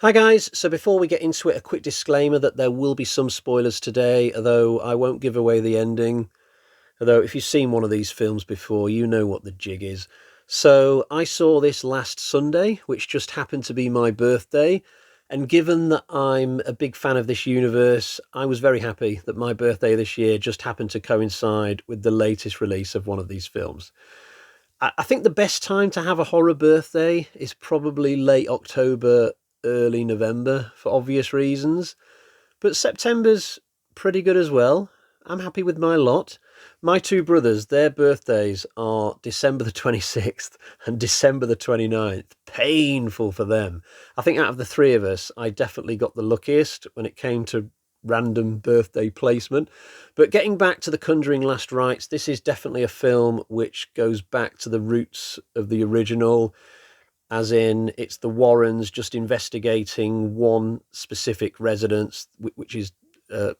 Hi guys, so before we get into it, a quick disclaimer that there will be some spoilers today, although I won't give away the ending. Although if you've seen one of these films before, you know what the jig is. So I saw this last Sunday, which just happened to be my birthday, and given that I'm a big fan of this universe, I was very happy that my birthday this year just happened to coincide with the latest release of one of these films. I think the best time to have a horror birthday is probably late October, early November for obvious reasons. But September's pretty good as well. I'm happy with my lot. My two brothers, their birthdays are December the 26th and December the 29th. Painful for them. I think out of the three of us, I definitely got the luckiest when it came to random birthday placement. But getting back to the Conjuring Last Rites, this is definitely a film which goes back to the roots of the original, as in it's the Warrens just investigating one specific residence which is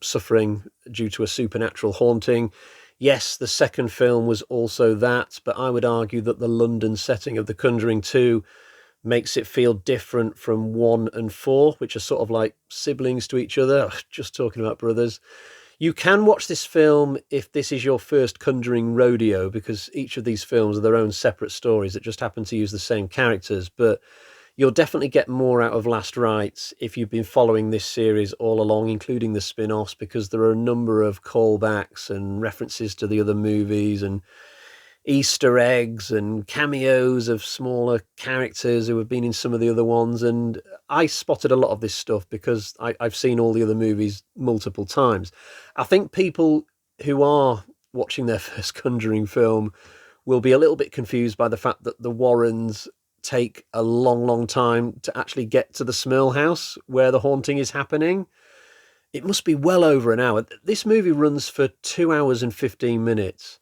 suffering due to a supernatural haunting. Yes, the second film was also that, but I would argue that the London setting of The Conjuring 2 makes it feel different from 1 and 4, which are sort of like siblings to each other. Just talking about brothers. You can watch this film if this is your first Conjuring rodeo, because each of these films are their own separate stories that just happen to use the same characters. But you'll definitely get more out of Last Rites if you've been following this series all along, including the spin-offs, because there are a number of callbacks and references to the other movies and Easter eggs and cameos of smaller characters who have been in some of the other ones. And I spotted a lot of this stuff because I've seen all the other movies multiple times. I think people who are watching their first Conjuring film will be a little bit confused by the fact that the Warrens take a long, long time to actually get to the Smurl house where the haunting is happening. It must be well over an hour. This movie runs for 2 hours and 15 minutes.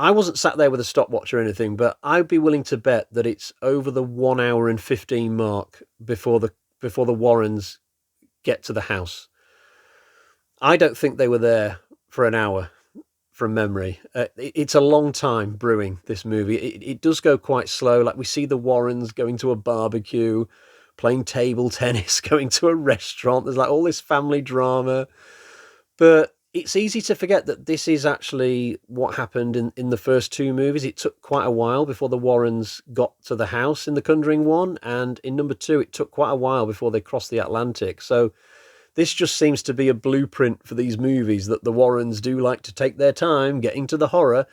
I wasn't sat there with a stopwatch or anything, but I'd be willing to bet that it's over the 1 hour and 15 mark before the Warrens get to the house. I don't think they were there for an hour from memory. It's a long time brewing this movie. It does go quite slow. Like we see the Warrens going to a barbecue, playing table tennis, going to a restaurant. There's like all this family drama. But it's easy to forget that this is actually what happened in the first two movies. It took quite a while before the Warrens got to the house in The Conjuring 1, and in number 2, it took quite a while before they crossed the Atlantic. So this just seems to be a blueprint for these movies, that the Warrens do like to take their time getting to the horror,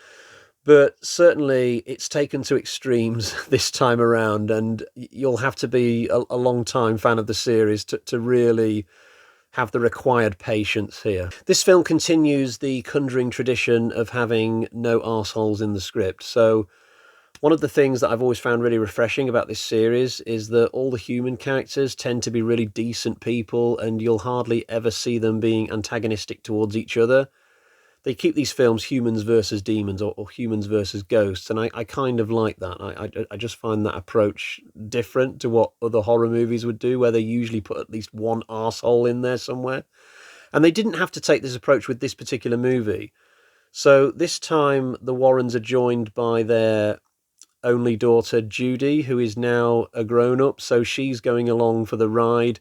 but certainly it's taken to extremes this time around, and you'll have to be a long-time fan of the series to really have the required patience here. This film continues the Conjuring tradition of having no arseholes in the script. So one of the things that I've always found really refreshing about this series is that all the human characters tend to be really decent people, and you'll hardly ever see them being antagonistic towards each other. They keep these films humans versus demons, or humans versus ghosts, and I kind of like that. I just find that approach different to what other horror movies would do, where they usually put at least one arsehole in there somewhere. And they didn't have to take this approach with this particular movie. So this time the Warrens are joined by their only daughter, Judy, who is now a grown-up, so she's going along for the ride.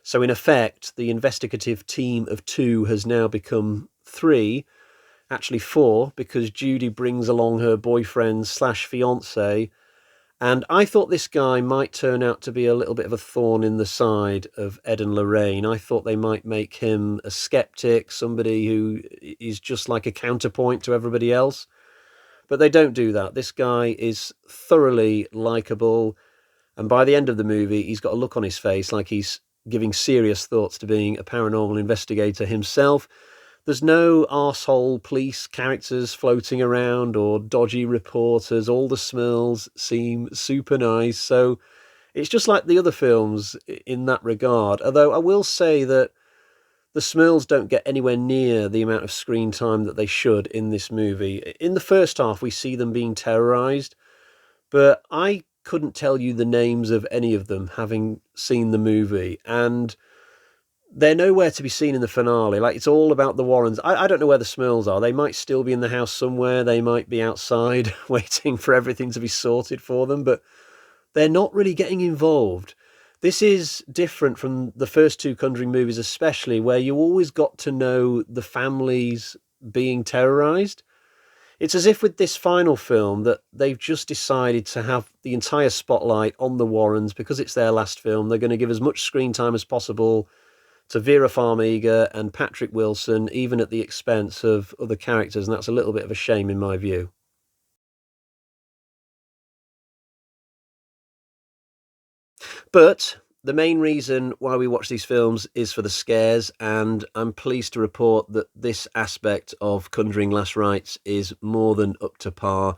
So in effect, the investigative team of 2 has now become 3, actually 4, because Judy brings along her boyfriend slash fiance. And I thought this guy might turn out to be a little bit of a thorn in the side of Ed and Lorraine. I thought they might make him a skeptic, somebody who is just like a counterpoint to everybody else. But they don't do that. This guy is thoroughly likable. And by the end of the movie, he's got a look on his face like he's giving serious thoughts to being a paranormal investigator himself. There's no arsehole police characters floating around or dodgy reporters. All the Smurls seem super nice. So it's just like the other films in that regard. Although I will say that the Smurls don't get anywhere near the amount of screen time that they should in this movie. In the first half, we see them being terrorized, but I couldn't tell you the names of any of them, having seen the movie. And they're nowhere to be seen in the finale. Like, it's all about the Warrens. I don't know where the Smurls are. They might still be in the house somewhere. They might be outside waiting for everything to be sorted for them, but they're not really getting involved. This is different from the first two Conjuring movies, especially where you always got to know the families being terrorized. It's as if with this final film that they've just decided to have the entire spotlight on the Warrens because it's their last film. They're going to give as much screen time as possible to Vera Farmiga and Patrick Wilson, even at the expense of other characters, and that's a little bit of a shame in my view. But the main reason why we watch these films is for the scares, and I'm pleased to report that this aspect of Conjuring Last Rites is more than up to par.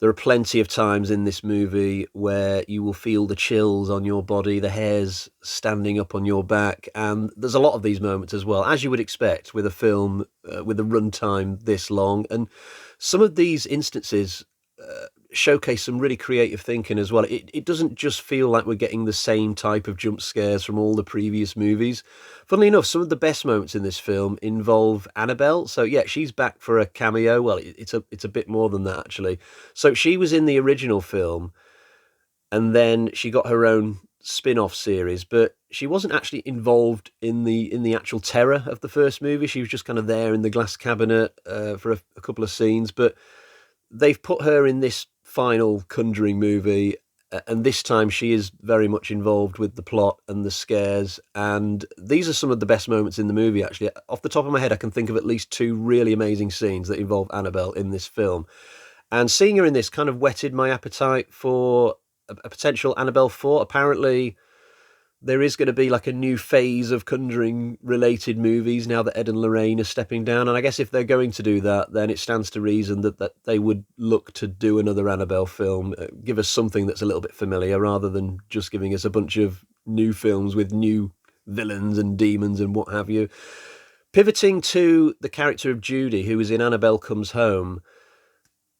There are plenty of times in this movie where you will feel the chills on your body, the hairs standing up on your back, and there's a lot of these moments as well, as you would expect with a film with a runtime this long. And some of these instances showcase some really creative thinking as well. It doesn't just feel like we're getting the same type of jump scares from all the previous movies. Funnily enough, some of the best moments in this film involve Annabelle. So yeah, she's back for a cameo. Well, it's a bit more than that actually. So she was in the original film, and then she got her own spin-off series, but she wasn't actually involved in the actual terror of the first movie. She was just kind of there in the glass cabinet for a couple of scenes, but they've put her in this final Conjuring movie, and this time she is very much involved with the plot and the scares. And these are some of the best moments in the movie, actually. Off the top of my head, I can think of at least two really amazing scenes that involve Annabelle in this film. And seeing her in this kind of whetted my appetite for a potential Annabelle 4. Apparently, there is going to be like a new phase of Conjuring related movies now that Ed and Lorraine are stepping down. And I guess if they're going to do that, then it stands to reason that they would look to do another Annabelle film, give us something that's a little bit familiar rather than just giving us a bunch of new films with new villains and demons and what have you. Pivoting to the character of Judy, who was in Annabelle Comes Home,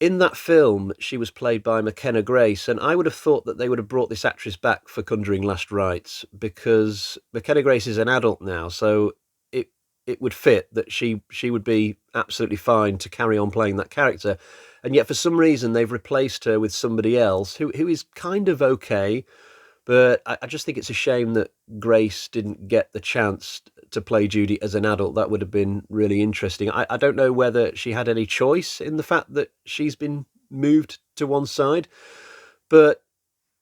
in that film, she was played by McKenna Grace, and I would have thought that they would have brought this actress back for Conjuring Last Rites because McKenna Grace is an adult now, so it would fit that she would be absolutely fine to carry on playing that character. And yet, for some reason, they've replaced her with somebody else who is kind of okay, but I just think it's a shame that Grace didn't get the chance to play Judy as an adult. That would have been really interesting. I don't know whether she had any choice in the fact that she's been moved to one side, but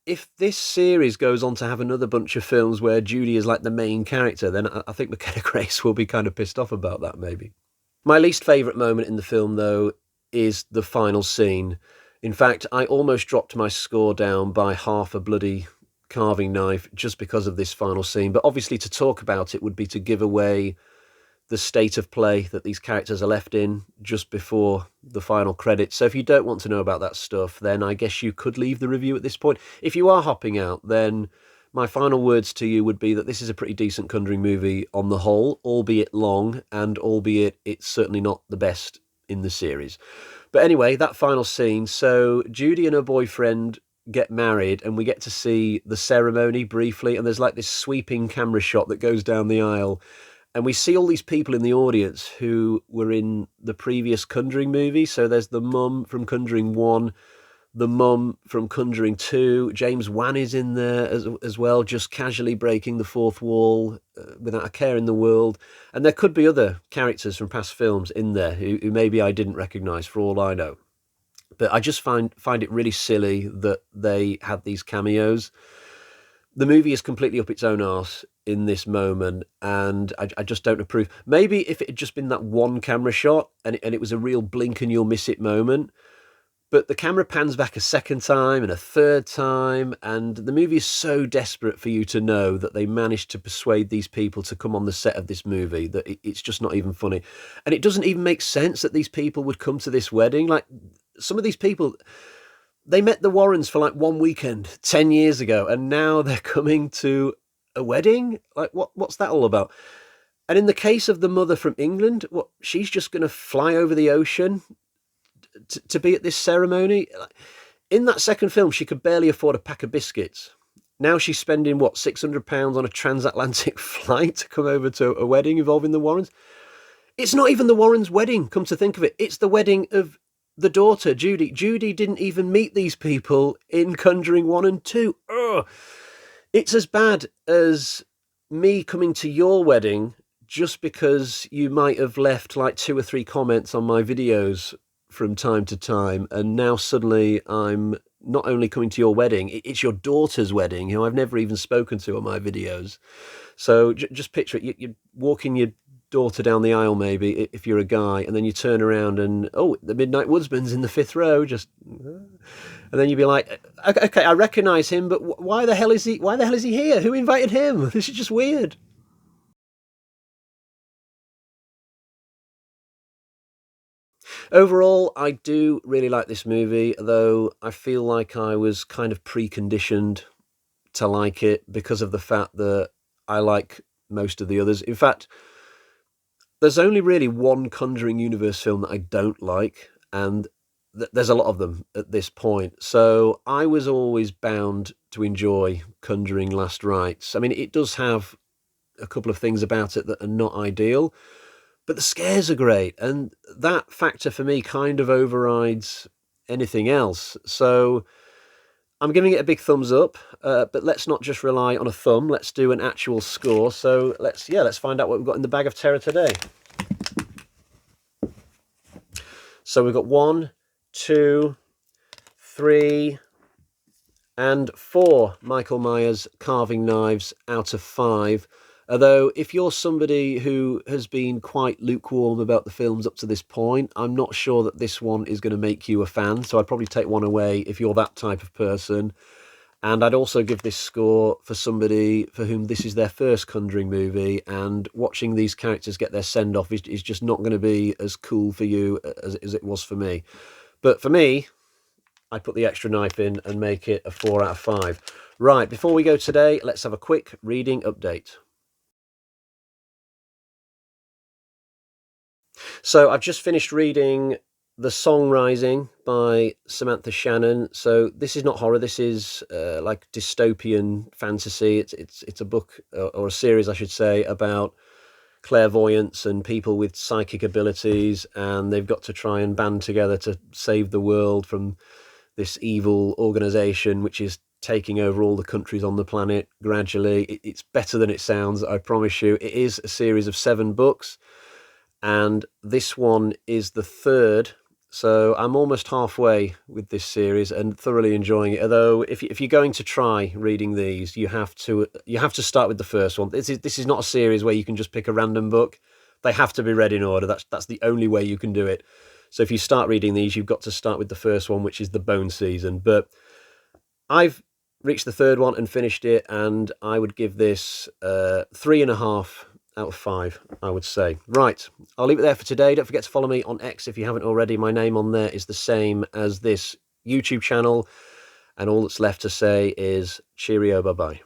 if this series goes on to have another bunch of films where Judy is like the main character, then I think McKenna Grace will be kind of pissed off about that, maybe. My least favourite moment in the film, though, is the final scene. In fact, I almost dropped my score down by half a bloody carving knife just because of this final scene. But obviously, to talk about it would be to give away the state of play that these characters are left in just before the final credits. So if you don't want to know about that stuff, then I guess you could leave the review at this point. If you are hopping out, then my final words to you would be that this is a pretty decent Conjuring movie on the whole, albeit long, and albeit it's certainly not the best in the series. But anyway, that final scene. So Judy and her boyfriend get married, and we get to see the ceremony briefly, and there's like this sweeping camera shot that goes down the aisle. And we see all these people in the audience who were in the previous Conjuring movie. So there's the mum from Conjuring 1, the mum from Conjuring 2. James Wan is in there as well, just casually breaking the fourth wall without a care in the world. And there could be other characters from past films in there who maybe I didn't recognise for all I know. But I just find it really silly that they had these cameos. The movie is completely up its own arse in this moment, and I just don't approve. Maybe if it had just been that one camera shot and it was a real blink and you'll miss it moment, but the camera pans back a second time and a third time, and the movie is so desperate for you to know that they managed to persuade these people to come on the set of this movie that it's just not even funny. And it doesn't even make sense that these people would come to this wedding. Like, some of these people, they met the Warrens for like one weekend 10 years ago, and now they're coming to a wedding? Like, what's that all about? And in the case of the mother from England, what, she's just going to fly over the ocean to be at this ceremony? In that second film, she could barely afford a pack of biscuits. Now she's spending, what, £600 on a transatlantic flight to come over to a wedding involving the Warrens? It's not even the Warrens' wedding, come to think of it. It's the wedding of the daughter, Judy. Judy didn't even meet these people in Conjuring 1 and 2. Ugh. It's as bad as me coming to your wedding just because you might have left like 2 or 3 comments on my videos from time to time, and now suddenly I'm not only coming to your wedding, it's your daughter's wedding, who I've never even spoken to on my videos. So just picture it, you're walking your daughter down the aisle, maybe, if you're a guy, and then you turn around and, oh, the Midnight Woodsman's in the 5th row, just... And then you'd be like, okay, I recognise him, but why the hell is he? Why the hell is he here? Who invited him? This is just weird. Overall, I do really like this movie, though I feel like I was kind of preconditioned to like it because of the fact that I like most of the others. In fact, there's only really one Conjuring universe film that I don't like, and there's a lot of them at this point. So I was always bound to enjoy Conjuring Last Rites. I mean, it does have a couple of things about it that are not ideal, but the scares are great, and that factor for me kind of overrides anything else. So I'm giving it a big thumbs up, but let's not just rely on a thumb. Let's do an actual score. So let's find out what we've got in the bag of terror today. So we've got 1, 2, 3, and 4 Michael Myers carving knives out of 5. Although, if you're somebody who has been quite lukewarm about the films up to this point, I'm not sure that this one is going to make you a fan. So I'd probably take 1 away if you're that type of person. And I'd also give this score for somebody for whom this is their first Conjuring movie, and watching these characters get their send-off is just not going to be as cool for you as it was for me. But for me, I put the extra knife in and make it a 4 out of 5. Right, before we go today, let's have a quick reading update. So I've just finished reading The Song Rising by Samantha Shannon. So this is not horror. This is like dystopian fantasy. It's a book, or a series, I should say, about clairvoyance and people with psychic abilities, and they've got to try and band together to save the world from this evil organization which is taking over all the countries on the planet gradually. It's better than it sounds, I promise you. It is a series of 7 books, and this one is the 3rd. So I'm almost halfway with this series and thoroughly enjoying it. Although if you're going to try reading these, you have to start with the first one. This is not a series where you can just pick a random book. They have to be read in order. That's the only way you can do it. So if you start reading these, you've got to start with the first one, which is The Bone Season. But I've reached the 3rd one and finished it, and I would give this 3.5 out of 5, I would say. Right, I'll leave it there for today. Don't forget to follow me on X if you haven't already. My name on there is the same as this YouTube channel, and all that's left to say is cheerio, bye-bye.